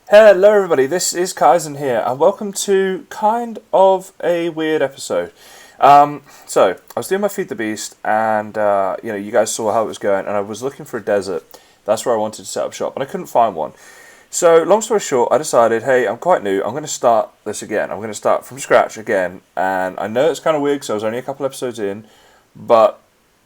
Hello everybody, this is Kysen here, and welcome to kind of a weird episode. So, I was doing my Feed the Beast, and you guys saw how it was going, and I was looking for a desert. That's where I wanted to set up shop, and I couldn't find one. So, long story short, I decided, hey, I'm quite new, I'm going to start this again. I'm going to start from scratch again, and I know it's kind of weird because I was only a couple episodes in, but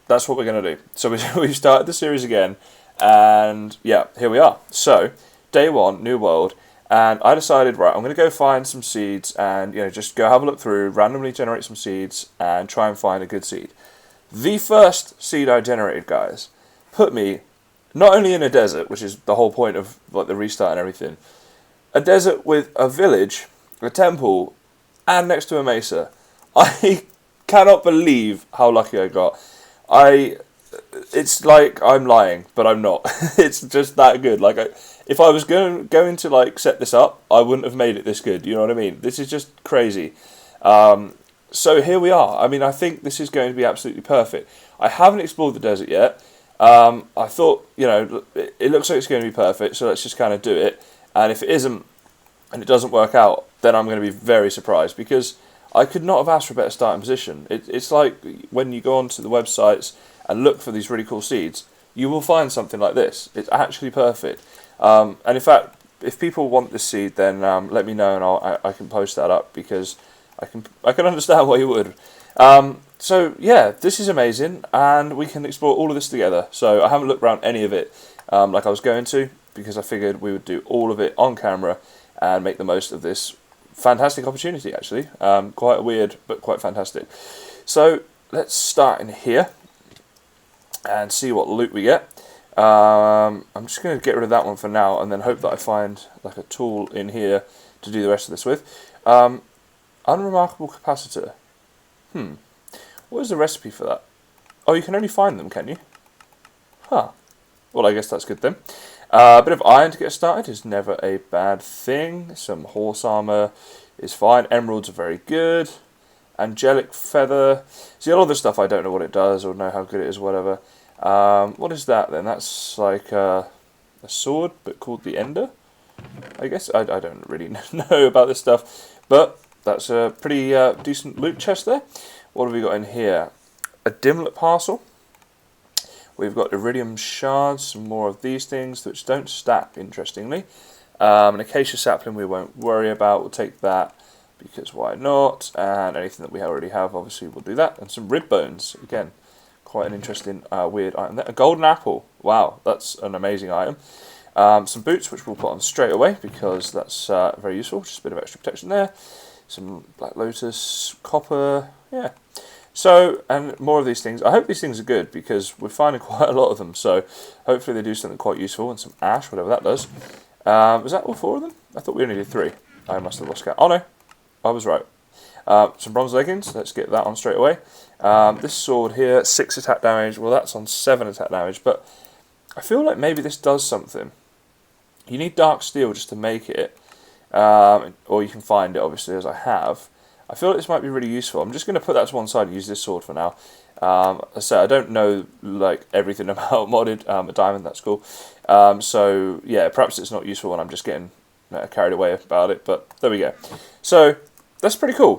that's what we're going to do. So, we've started the series again, and yeah, here we are. So, day one, new world, and I decided, right, I'm going to go find some seeds and, just go have a look through, randomly generate some seeds and try and find a good seed. The first seed I generated, guys, put me not only in a desert, which is the whole point of like the restart and everything, a desert with a village, a temple, and next to a mesa. I cannot believe how lucky I got. It's like I'm lying, but I'm not. It's just that good. If I was going to like set this up, I wouldn't have made it this good. You know what I mean? This is just crazy. So here we are. I mean, I think this is going to be absolutely perfect. I haven't explored the desert yet. I thought, it looks like it's going to be perfect, so let's just kind of do it. And if it isn't, and it doesn't work out, then I'm going to be very surprised, because I could not have asked for a better starting position. It's like when you go onto the websites and look for these really cool seeds, you will find something like this. It's actually perfect. And in fact, if people want this seed, then let me know, and I can post that up, because I can understand why you would. So yeah, this is amazing, and we can explore all of this together. So I haven't looked around any of it like I was going to, because I figured we would do all of it on camera and make the most of this fantastic opportunity. Actually, quite weird, but quite fantastic. So let's start in here and see what loot we get. I'm just going to get rid of that one for now, and then hope that I find like a tool in here to do the rest of this with. Unremarkable capacitor. What is the recipe for that? Oh, you can only find them, can you? Huh. Well, I guess that's good then. A bit of iron to get started is never a bad thing. Some horse armour is fine. Emeralds are very good. Angelic feather. See, a lot of this stuff I don't know what it does or know how good it is, whatever. What is that then? That's like a sword, but called the Ender, I guess. I don't really know about this stuff, but that's a pretty decent loot chest there. What have we got in here? A dimlet parcel. We've got iridium shards, some more of these things which don't stack, interestingly. An acacia sapling we won't worry about, we'll take that, because why not? And anything that we already have, obviously we'll do that. And some rib bones, again, quite an interesting, weird item there. A golden apple, wow, that's an amazing item. Some boots, which we'll put on straight away, because that's very useful, just a bit of extra protection there. Some black lotus, copper, yeah. So, and more of these things. I hope these things are good, because we're finding quite a lot of them, so hopefully they do something quite useful. And some ash, whatever that does. Was that all 4 of them? I thought we only did 3. I must have lost count. Oh no, I was right. Some bronze leggings, let's get that on straight away. This sword here, 6 attack damage, well that's on 7 attack damage, but I feel like maybe this does something. You need dark steel just to make it, or you can find it, obviously, as I have. I feel like this might be really useful. I'm just going to put that to one side and use this sword for now. As I say, I don't know like everything about modded a diamond, that's cool. So yeah, perhaps it's not useful when I'm just getting carried away about it, but there we go. So that's pretty cool.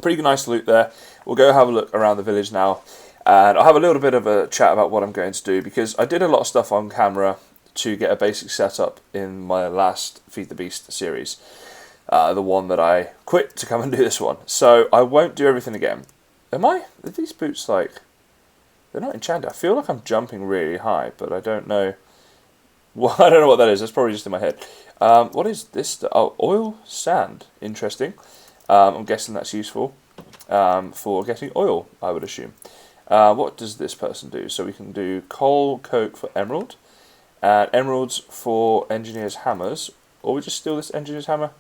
Pretty nice loot there. We'll go have a look around the village now, and I'll have a little bit of a chat about what I'm going to do, because I did a lot of stuff on camera to get a basic setup in my last Feed the Beast series. The one that I quit to come and do this one. So I won't do everything again. Are these boots like... They're not enchanted. I feel like I'm jumping really high, but I don't know... Well, I don't know what that is. That's probably just in my head. What is this? Oh, oil sand. Interesting. I'm guessing that's useful for getting oil, I would assume. What does this person do? So we can do coal, coke for emerald, and emeralds for engineer's hammers. Or we just steal this engineer's hammer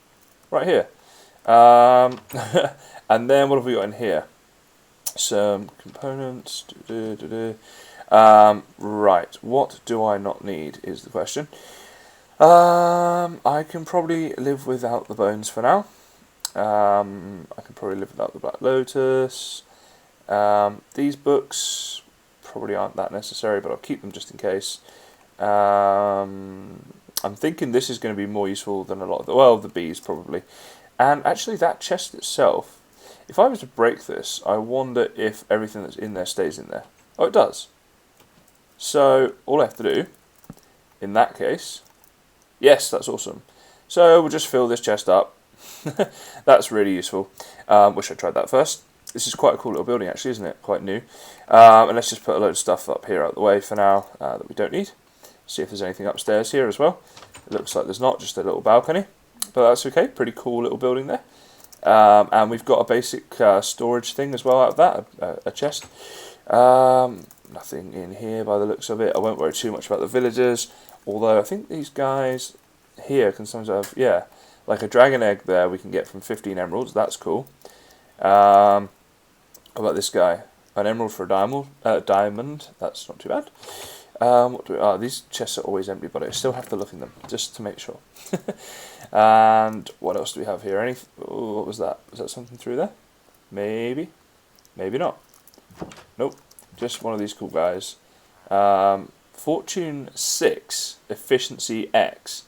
right here. And then what have we got in here? Some components. Right, what do I not need is the question. I can probably live without the bones for now. I can probably live without the black lotus. These books probably aren't that necessary, but I'll keep them just in case. I'm thinking this is going to be more useful than a lot of the bees probably. And actually that chest itself, if I was to break this, I wonder if everything that's in there stays in there. Oh, it does. So all I have to do, in that case, yes, that's awesome. So we'll just fill this chest up. That's really useful. Wish I tried that first. This is quite a cool little building actually, isn't it? Quite new. And let's just put a load of stuff up here out of the way for now that we don't need. See if there's anything upstairs here as well. It looks like there's not, just a little balcony. But that's okay, pretty cool little building there. And we've got a basic storage thing as well out of that, a chest. Nothing in here by the looks of it. I won't worry too much about the villagers, although I think these guys here can sometimes have, yeah, like a dragon egg there we can get from 15 emeralds. That's cool. What about this guy? An emerald for a diamond. That's not too bad. These chests are always empty, but I still have to look in them just to make sure. And what else do we have here? What was that? Was that something through there? Maybe. Maybe not. Nope. Just one of these cool guys. Fortune 6, Efficiency X.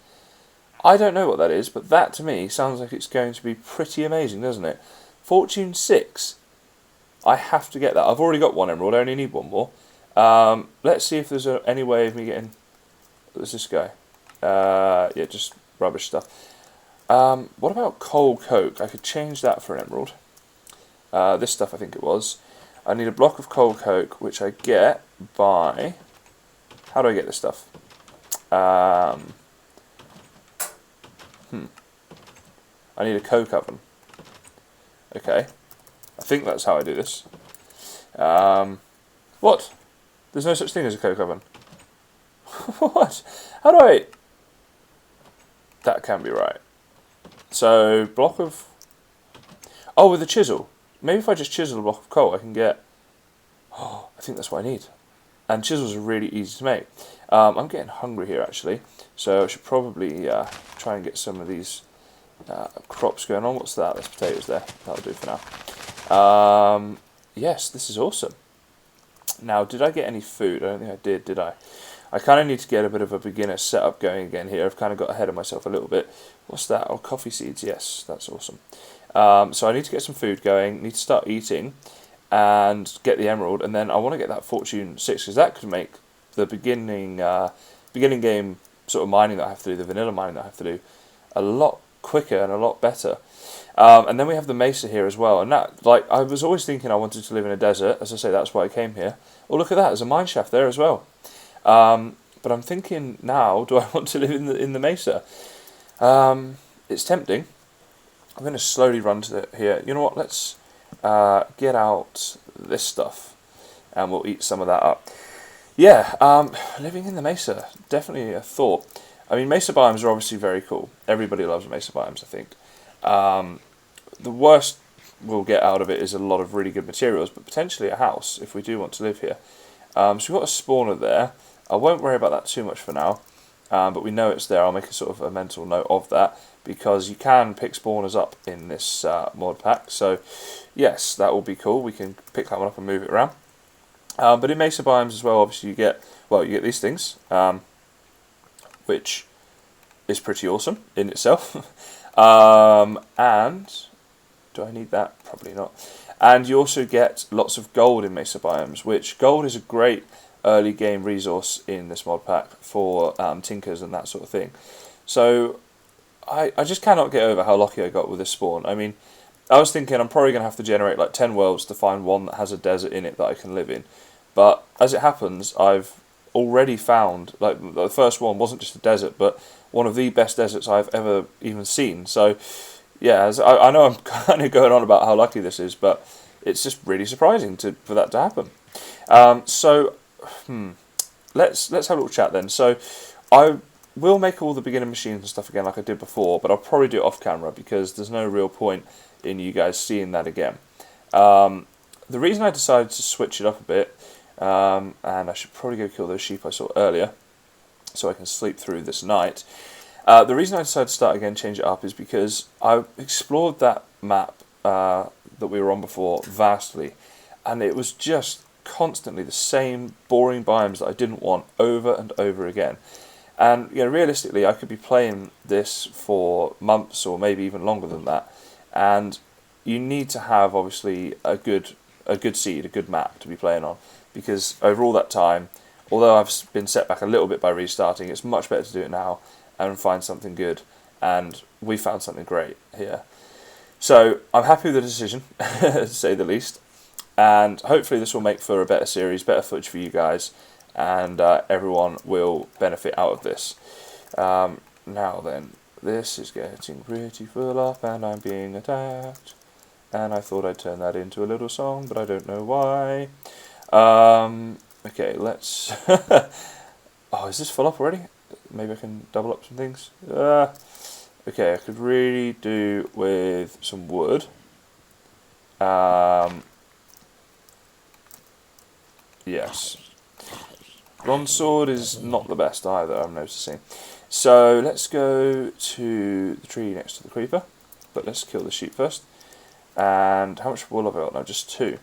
I don't know what that is, but that to me sounds like it's going to be pretty amazing, doesn't it? Fortune 6. I have to get that. I've already got one emerald, I only need one more. Let's see if there's any way of me getting... There's this guy. Yeah, just rubbish stuff. What about coal coke? I could change that for an emerald. This stuff I think it was. I need a block of coal coke, which I get by... How do I get this stuff? I need a coke oven. Okay. I think that's how I do this. What? There's no such thing as a coke oven. What? How do I... That can't be right. So, block of... Oh, with a chisel. Maybe if I just chisel a block of coal, I can get... Oh, I think that's what I need. And chisels are really easy to make. I'm getting hungry here, actually. So I should probably try and get some of these crops going on. What's that? There's potatoes there. That'll do for now. Yes, this is awesome. Now, did I get any food? I don't think I did I? I kind of need to get a bit of a beginner setup going again here. I've kind of got ahead of myself a little bit. What's that? Oh, coffee seeds. Yes, that's awesome. So I need to get some food going, need to start eating, and get the emerald, and then I want to get that Fortune 6, because that could make the beginning game sort of mining that I have to do, the vanilla mining that I have to do, a lot quicker and a lot better. And then we have the Mesa here as well, and that, like, I was always thinking I wanted to live in a desert. As I say, that's why I came here. Oh, look at that, there's a mine shaft there as well. But I'm thinking now, do I want to live in the Mesa? It's tempting. I'm going to slowly run to here. You know what, let's get out this stuff, and we'll eat some of that up. Yeah, living in the Mesa, definitely a thought. I mean, Mesa biomes are obviously very cool. Everybody loves Mesa biomes, I think. The worst we'll get out of it is a lot of really good materials, but potentially a house, if we do want to live here. So we've got a spawner there. I won't worry about that too much for now, but we know it's there. I'll make a sort of a mental note of that, because you can pick spawners up in this mod pack. So, yes, that will be cool. We can pick that one up and move it around. But in Mesa biomes as well, obviously you get these things, which is pretty awesome in itself. And do I need that? Probably not. And you also get lots of gold in Mesa biomes, which gold is a great early game resource in this mod pack for tinkers and that sort of thing. So I just cannot get over how lucky I got with this spawn. I mean, I was thinking I'm probably going to have to generate like 10 worlds to find one that has a desert in it that I can live in. But as it happens, I've already found, like, the first one wasn't just a desert, but one of the best deserts I've ever even seen. So, yeah, I know I'm kind of going on about how lucky this is, but it's just really surprising for that to happen. Let's have a little chat then. So, I will make all the beginner machines and stuff again like I did before, but I'll probably do it off camera because there's no real point in you guys seeing that again. The reason I decided to switch it up a bit, and I should probably go kill those sheep I saw earlier so I can sleep through this night. The reason I decided to start again, change it up, is because I explored that map that we were on before vastly, and it was just constantly the same boring biomes that I didn't want over and over again. And realistically, I could be playing this for months or maybe even longer than that. And you need to have obviously a good seed, a good map to be playing on, because over all that time, although I've been set back a little bit by restarting, it's much better to do it now and find something good. And we found something great here. So I'm happy with the decision, to say the least. And hopefully this will make for a better series, better footage for you guys, and everyone will benefit out of this. Now then, this is getting pretty full up and I'm being attacked. And I thought I'd turn that into a little song, but I don't know why. Okay, let's... Oh, is this full up already? Maybe I can double up some things. Okay, I could really do with some wood. Yes. Bronze sword is not the best either, I'm noticing. So let's go to the tree next to the creeper. But let's kill the sheep first. And how much wool have I got now? Just 2.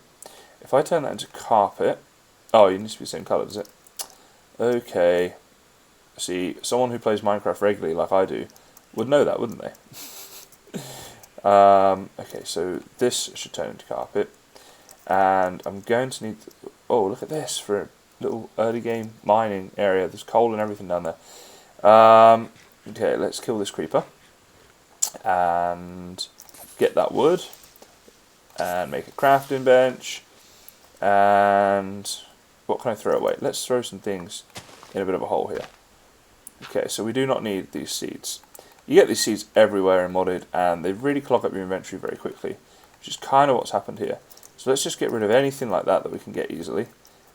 If I turn that into carpet... Oh, it needs to be the same colour, does it? Okay. See, someone who plays Minecraft regularly, like I do, would know that, wouldn't they? Okay, so this should turn into carpet. And I'm going to need... Oh, look at this for a little early game mining area. There's coal and everything down there. Okay, let's kill this creeper. And get that wood. And make a crafting bench. And what can I throw away? Let's throw some things in a bit of a hole here. Okay, so we do not need these seeds. You get these seeds everywhere in modded, and they really clog up your inventory very quickly, which is kind of what's happened here. So let's just get rid of anything like that we can get easily.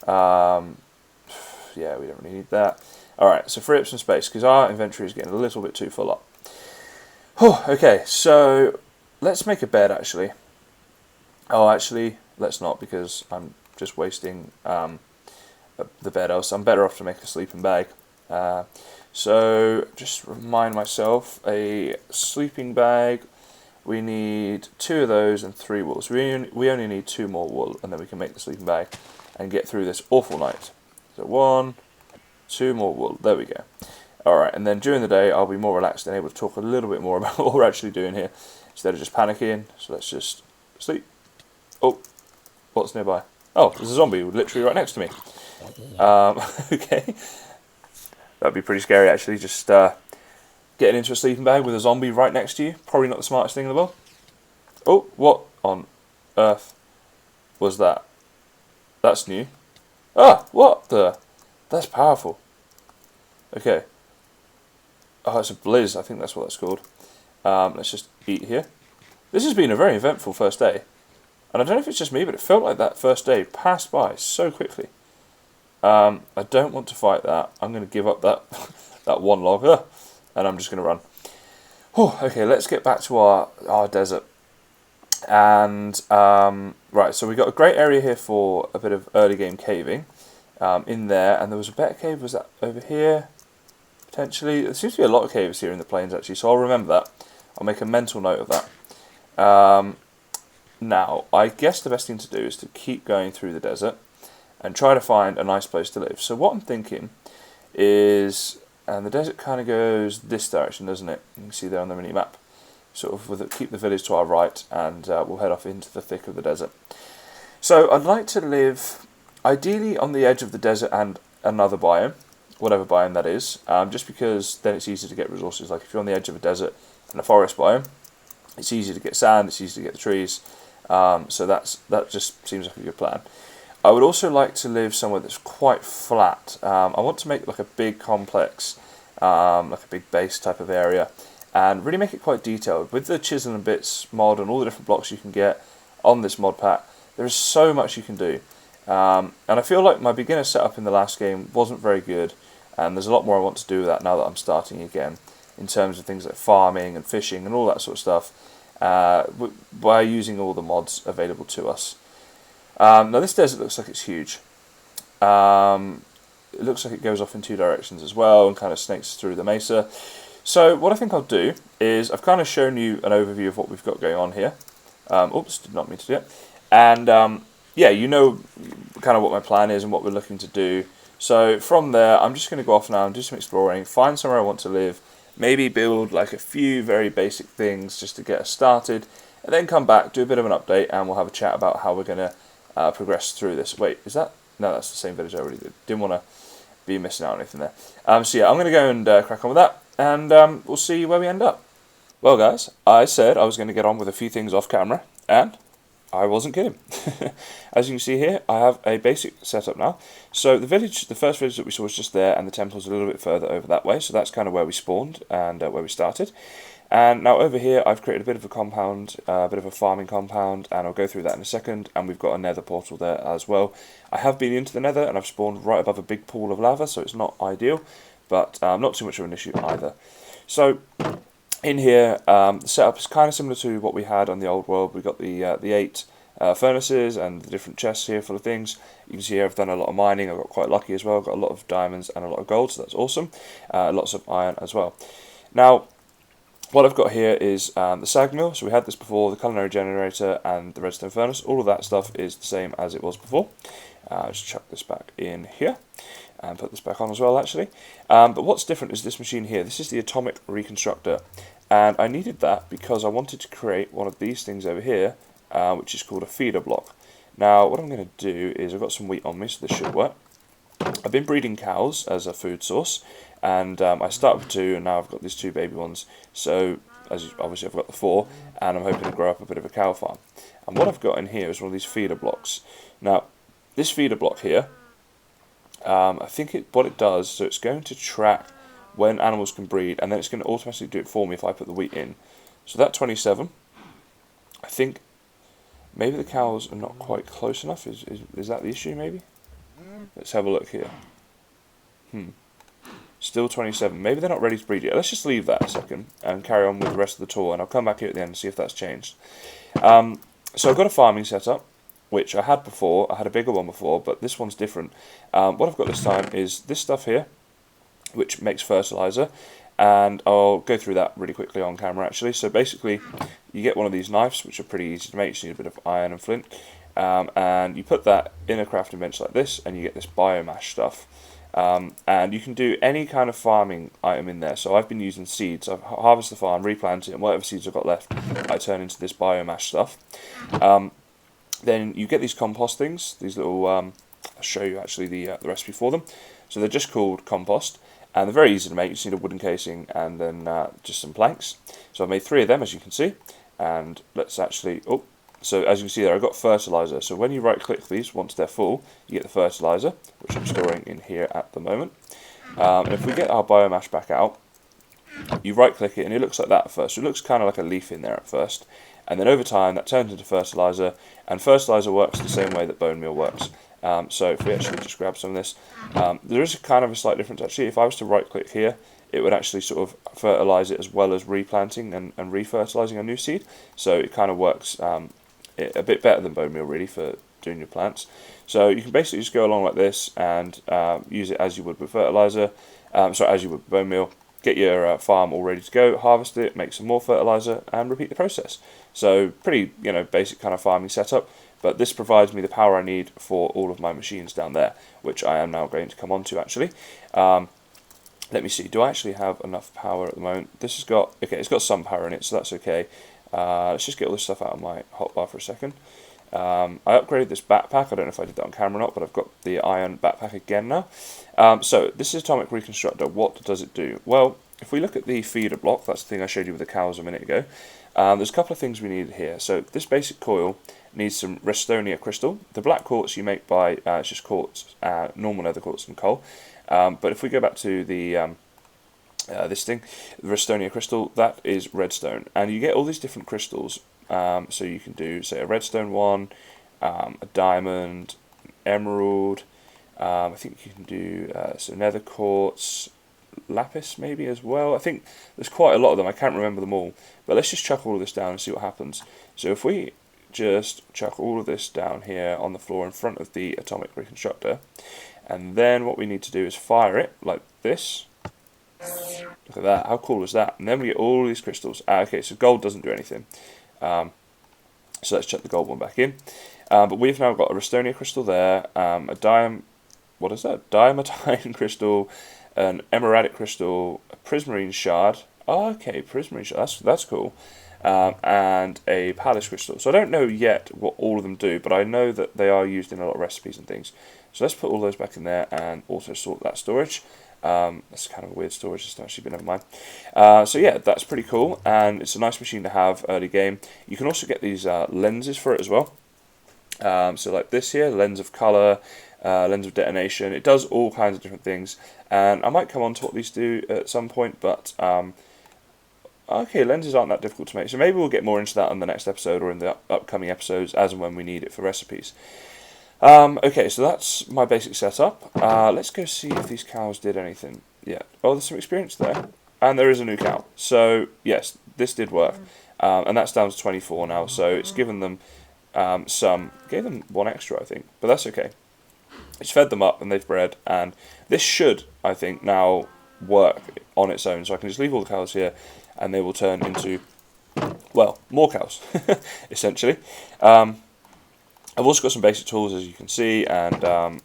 Yeah, we don't really need that. Alright, so free up some space, because our inventory is getting a little bit too full up. Oh, okay, so let's make a bed, actually. Oh, actually, let's not, because I'm just wasting the bed. Else I'm better off to make a sleeping bag. So just remind myself, a sleeping bag, we need 2 of those and 3 wool. So we only need 2 more wool, and then we can make the sleeping bag and get through this awful night. So 1, 2 more wool, there we go. Alright, and then during the day I'll be more relaxed and able to talk a little bit more about what we're actually doing here, instead of just panicking. So let's just sleep. Oh, what's nearby? Oh, there's a zombie literally right next to me. Okay. That'd be pretty scary, actually, just getting into a sleeping bag with a zombie right next to you. Probably not the smartest thing in the world. Oh, what on earth was that? That's new. Ah, what the? That's powerful. Okay. Oh, it's a blizz. I think that's what that's called. Let's just eat here. This has been a very eventful first day. And I don't know if it's just me, but it felt like that first day passed by so quickly. I don't want to fight that. I'm going to give up that that one log, and I'm just going to run. Whew, okay, let's get back to our desert. And right, so we've got a great area here for a bit of early game caving in there. And there was a better cave. Was that over here? Potentially. There seems to be a lot of caves here in the plains, actually. So I'll remember that. I'll make a mental note of that. Now, I guess the best thing to do is to keep going through the desert and try to find a nice place to live. So what I'm thinking is, and the desert kind of goes this direction, doesn't it? You can see there on the mini map. Sort of keep the village to our right, and we'll head off into the thick of the desert. So I'd like to live ideally on the edge of the desert and another biome, whatever biome that is, just because then it's easy to get resources. Like if you're on the edge of a desert and a forest biome, it's easy to get sand, it's easy to get the trees. So that just seems like a good plan. I would also like to live somewhere that's quite flat. I want to make like a big complex, like a big base type of area, and really make it quite detailed. With the chisel and bits mod and all the different blocks you can get on this mod pack, there is so much you can do. And I feel like my beginner setup in the last game wasn't very good, and there's a lot more I want to do with that now that I'm starting again, in terms of things like farming and fishing and all that sort of stuff. By using all the mods available to us. Now this desert looks like it's huge. It looks like it goes off in 2 directions as well and kind of snakes through the mesa. So what I think I'll do is, I've kind of shown you an overview of what we've got going on here. Oops, did not mean to do it. And yeah, you know kind of what my plan is and what we're looking to do. So from there, I'm just going to go off now and do some exploring, find somewhere I want to live, maybe build like a few very basic things just to get us started, and then come back, do a bit of an update, and we'll have a chat about how we're going to progress through this. Wait, is that? No, that's the same village I already did. Didn't want to be missing out on anything there. So yeah, I'm going to go and crack on with that, and we'll see where we end up. Well, guys, I said I was going to get on with a few things off camera, and I wasn't kidding. As you can see here, I have a basic setup now. So the first village that we saw was just there, and the temple's a little bit further over that way, so that's kind of where we spawned and where we started. And now over here, I've created a bit of a compound, a bit of a farming compound, and I'll go through that in a second, and we've got a nether portal there as well. I have been into the nether, and I've spawned right above a big pool of lava, so it's not ideal, but not too much of an issue either. So in here, the setup is kind of similar to what we had on the old world. We've got the 8 furnaces and the different chests here full of things. You can see here I've done a lot of mining. I got quite lucky as well. I've got a lot of diamonds and a lot of gold, so that's awesome. Lots of iron as well. Now, what I've got here is the sag mill. So we had this before, the culinary generator and the redstone furnace. All of that stuff is the same as it was before. Just chuck this back in here and put this back on as well, actually. But what's different is this machine here. This is the atomic reconstructor, and I needed that because I wanted to create one of these things over here, which is called a feeder block. Now, what I'm going to do is I've got some wheat on me, so this should work. I've been breeding cows as a food source, and I started with 2, and now I've got these 2 baby ones. So, obviously I've got the 4, and I'm hoping to grow up a bit of a cow farm. And what I've got in here is one of these feeder blocks. Now, this feeder block here, I think what it does, so it's going to track when animals can breed, and then it's going to automatically do it for me if I put the wheat in. So that 27, I think maybe the cows are not quite close enough. Is that the issue, maybe? Let's have a look here. Still 27. Maybe they're not ready to breed yet. Let's just leave that a second and carry on with the rest of the tour, and I'll come back here at the end and see if that's changed. So I've got a farming setup, which I had before. I had a bigger one before, but this one's different. What I've got this time is this stuff here, which makes fertilizer, and I'll go through that really quickly on camera actually. So basically, you get one of these knives, which are pretty easy to make. You just need a bit of iron and flint, and you put that in a crafting bench like this, and you get this biomass stuff. And you can do any kind of farming item in there. So I've been using seeds. I've harvested the farm, replanted it, and whatever seeds I've got left, I turn into this biomass stuff. Then you get these compost things, these little, I'll show you actually the recipe for them. So they're just called compost, and they're very easy to make. You just need a wooden casing and then just some planks. So I've made 3 of them, as you can see, and let's actually, so as you can see there, I've got fertilizer. So when you right click these, once they're full, you get the fertilizer, which I'm storing in here at the moment. And if we get our biomass back out, you right click it and it looks like that at first. So it looks kind of like a leaf in there at first. And then over time that turns into fertilizer, and fertilizer works the same way that bone meal works. So if we actually just grab some of this, there is kind of a slight difference actually. If I was to right click here, it would actually sort of fertilize it as well as replanting and re-fertilizing a new seed. So it kind of works a bit better than bone meal really for doing your plants. So you can basically just go along like this and use it as you would with fertilizer, as you would with bone meal. Get your farm all ready to go, harvest it, make some more fertilizer, and repeat the process. So pretty, basic kind of farming setup. But this provides me the power I need for all of my machines down there, which I am now going to come on to actually. Let me see. Do I actually have enough power at the moment? This has got it's got some power in it, so that's okay. Let's just get all this stuff out of my hotbar for a second. I upgraded this backpack. I don't know if I did that on camera or not, but I've got the iron backpack again now. So this is Atomic Reconstructor. What does it do? Well, if we look at the feeder block, that's the thing I showed you with the cows a minute ago. There's a couple of things we need here. So this basic coil needs some Restonia crystal. The black quartz you make by it's just quartz, normal nether quartz and coal. But if we go back to the this thing, the Restonia crystal, that is redstone, and you get all these different crystals. So you can do, say, a redstone one, a diamond, an emerald. I think you can do so nether quartz, lapis maybe as well. I think there's quite a lot of them. I can't remember them all. But let's just chuck all of this down and see what happens. So if we just chuck all of this down here on the floor in front of the Atomic Reconstructor, and then what we need to do is fire it like this. Look at that, how cool is that? And then we get all these crystals. Okay, so gold doesn't do anything. So let's chuck the gold one back in. But we've now got a Restonia crystal there, a diamond. what is that? Diamantine crystal, an emeradic crystal, a prismarine shard. Oh, okay, prismarine shard. That's cool. And a palace crystal. So I don't know yet what all of them do, but I know that they are used in a lot of recipes and things. So let's put all those back in there and also sort that storage. That's kind of a weird storage system actually, but never mind. So yeah, that's pretty cool, and it's a nice machine to have early game. You can also get these lenses for it as well. So like this here, lens of color, lens of detonation. It does all kinds of different things, and I might come on to what these do at some point, but okay, lenses aren't that difficult to make, so maybe we'll get more into that on the next episode or in the upcoming episodes as and when we need it for recipes. Okay, so that's my basic setup. Let's go see if these cows did anything yet. Oh, there's some experience there, and there is a new cow. So yes, this did work, and that's down to 24 now. So it's given them gave them one extra, I think, but that's okay. It's fed them up and they've bred, and this should, I think, now work on its own. So I can just leave all the cows here, and they will turn into, well, more cows, essentially. I've also got some basic tools, as you can see, and I'm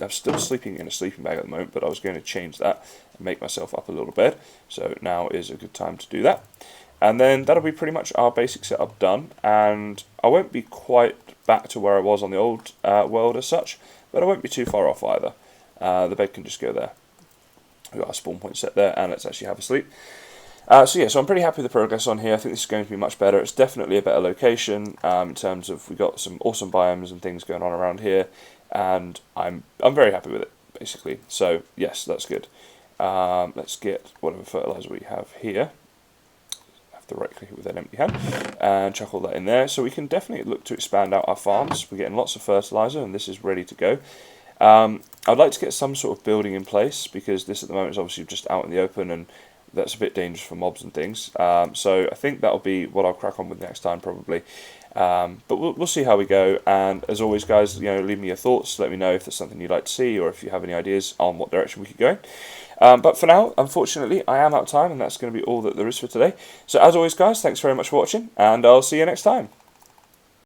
still sleeping in a sleeping bag at the moment, but I was going to change that and make myself up a little bed. So now is a good time to do that. And then that'll be pretty much our basic setup done, and I won't be quite back to where I was on the old world as such, but I won't be too far off either. The bed can just go there. We've got our spawn point set there, and let's actually have a sleep. So yeah, so I'm pretty happy with the progress on here. I think this is going to be much better. It's definitely a better location in terms of we've got some awesome biomes and things going on around here, and I'm very happy with it basically. So yes, that's good. Let's get whatever fertilizer we have here. I have to right click it with an empty hand and chuck all that in there. So we can definitely look to expand out our farms. We're getting lots of fertilizer, and this is ready to go. I'd like to get some sort of building in place, because this at the moment is obviously just out in the open, and that's a bit dangerous for mobs and things. So I think that'll be what I'll crack on with next time probably. But we'll see how we go. And as always, guys, leave me your thoughts. Let me know if there's something you'd like to see, or if you have any ideas on what direction we could go in. But for now, unfortunately, I am out of time, and that's going to be all that there is for today. So as always, guys, thanks very much for watching, and I'll see you next time.